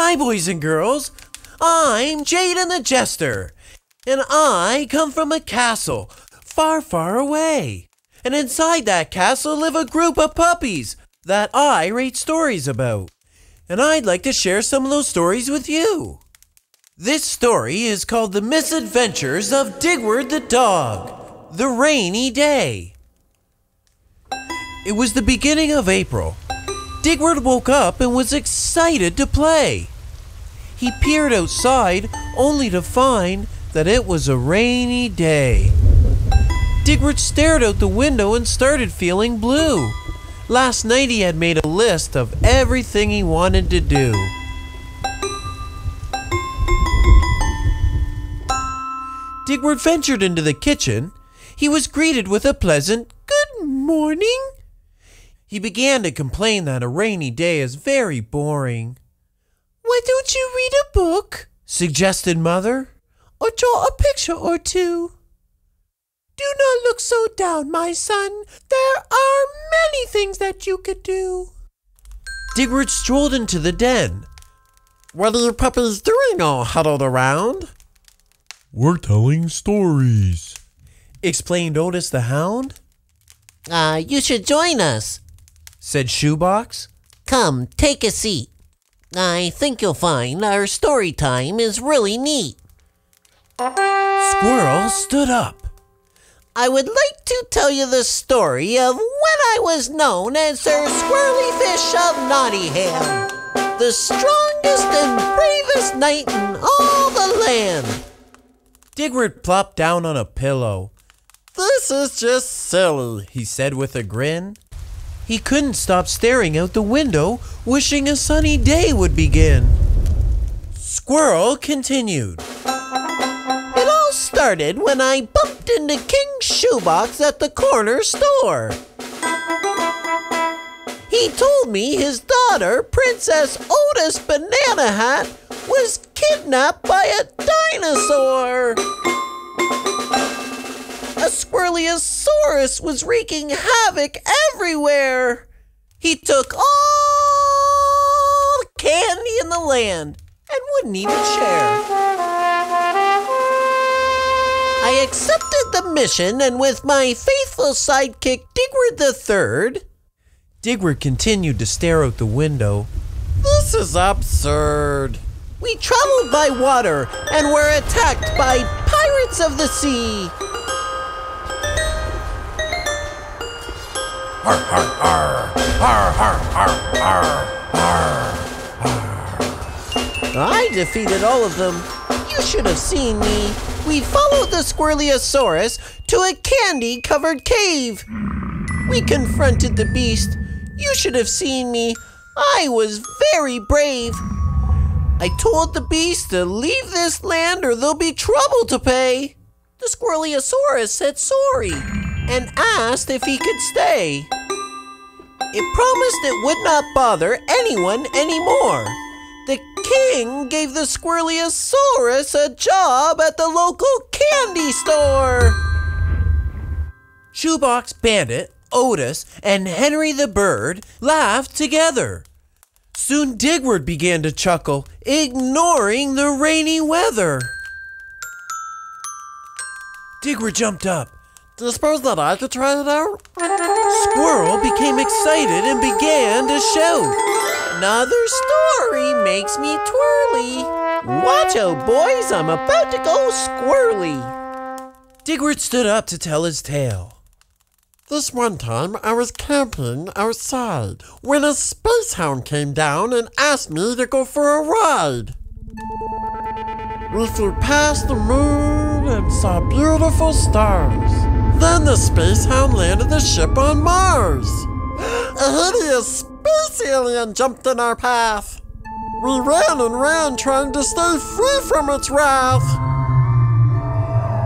Hi, boys and girls. I'm Jayden the Jester, and I come from a castle far, far away. And inside that castle live a group of puppies that I write stories about. And I'd like to share some of those stories with you. This story is called The Misadventures of Digword the Dog, The Rainy Day. It was the beginning of April. Digward woke up and was excited to play. He peered outside only to find that it was a rainy day. Digward stared out the window and started feeling blue. Last night he had made a list of everything he wanted to do. Digward ventured into the kitchen. He was greeted with a pleasant "Good morning." He began to complain that a rainy day is very boring. "Why don't you read a book?" suggested Mother. "Or draw a picture or two?" "Do not look so down, my son. There are many things that you could do." Digward strolled into the den. "What are you puppies doing all huddled around?" "We're telling stories," explained Otis the hound. You should join us," said Shoebox. "Come, take a seat. I think you'll find our story time is really neat." Squirrel stood up. "I would like to tell you the story of when I was known as Sir Squirrely Fish of Nottingham, the strongest and bravest knight in all the land." Digward plopped down on a pillow. "This is just silly," he said with a grin. He couldn't stop staring out the window, wishing a sunny day would begin. Squirrel continued. "It all started when I bumped into King Shoebox at the corner store. He told me his daughter, Princess Otis Banana Hat, was kidnapped by a dinosaur. A Squirreliosaurus was wreaking havoc everywhere. He took all the candy in the land and wouldn't even share. I accepted the mission, and with my faithful sidekick Digward the Third..." Digward continued to stare out the window. "This is absurd." "We traveled by water and were attacked by pirates of the sea. Har, har, har. Har, har, har, har. Har, har. I defeated all of them. You should have seen me. We followed the Squirreliosaurus to a candy-covered cave. We confronted the beast. You should have seen me. I was very brave. I told the beast to leave this land or there'll be trouble to pay. The Squirreliosaurus said sorry and asked if he could stay. It promised it would not bother anyone anymore. The king gave the Squirreliosaurus a job at the local candy store." Shoebox Bandit, Otis, and Henry the Bird laughed together. Soon Digward began to chuckle, ignoring the rainy weather. Digward jumped up. "Do you suppose that I could try it out?" Squirrel became excited and began to shout. "Another story makes me twirly. Watch out, boys, I'm about to go squirrely." Digward stood up to tell his tale. "This one time I was camping outside when a space hound came down and asked me to go for a ride. We flew past the moon and saw beautiful stars. Then the space hound landed the ship on Mars. A hideous space alien jumped in our path. We ran and ran trying to stay free from its wrath.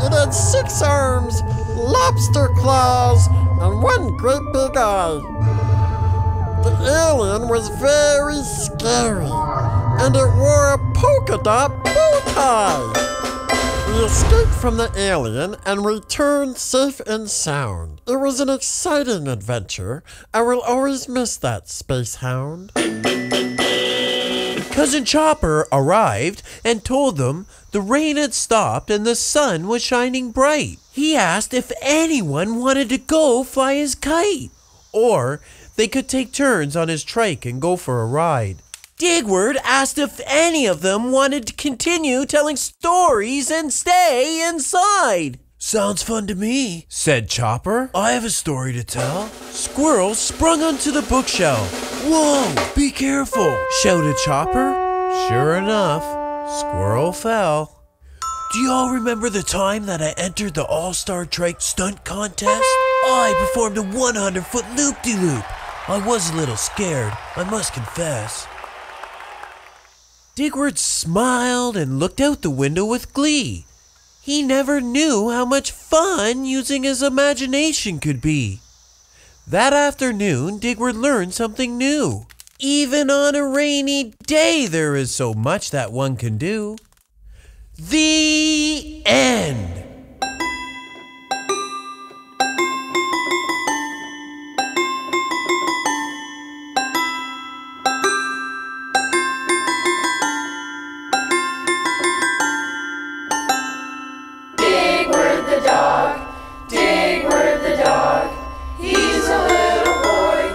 It had 6 arms, lobster claws, and one great big eye. The alien was very scary, and it wore a polka dot bow tie. We escaped from the alien and returned safe and sound. It was an exciting adventure. I will always miss that space hound." Cousin Chopper arrived and told them the rain had stopped and the sun was shining bright. He asked if anyone wanted to go fly his kite, or they could take turns on his trike and go for a ride. Digward asked if any of them wanted to continue telling stories and stay inside. Sounds fun to me, said Chopper. I have a story to tell. Squirrel sprung onto the bookshelf. Whoa, be careful, shouted Chopper. Sure enough, Squirrel fell. Do y'all remember the time that I entered the All-Star Trike Stunt Contest? I performed a 100-foot loop-de-loop. I was a little scared, I must confess. Digward smiled and looked out the window with glee. He never knew how much fun using his imagination could be. That afternoon, Digward learned something new. Even on a rainy day, there is so much that one can do. The end. Digward the dog, Digward the dog. He's a little boy,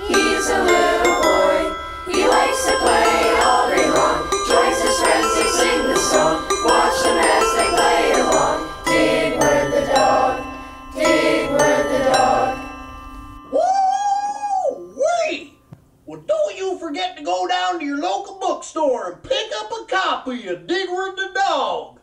he's a little boy. He likes to play all day long. Joins his friends, they sing the song. Watch them as they play along. Digward the dog, Digward the dog. Woo-wee! Well, don't you forget to go down to your local bookstore and pick up a copy of Digward the Dog.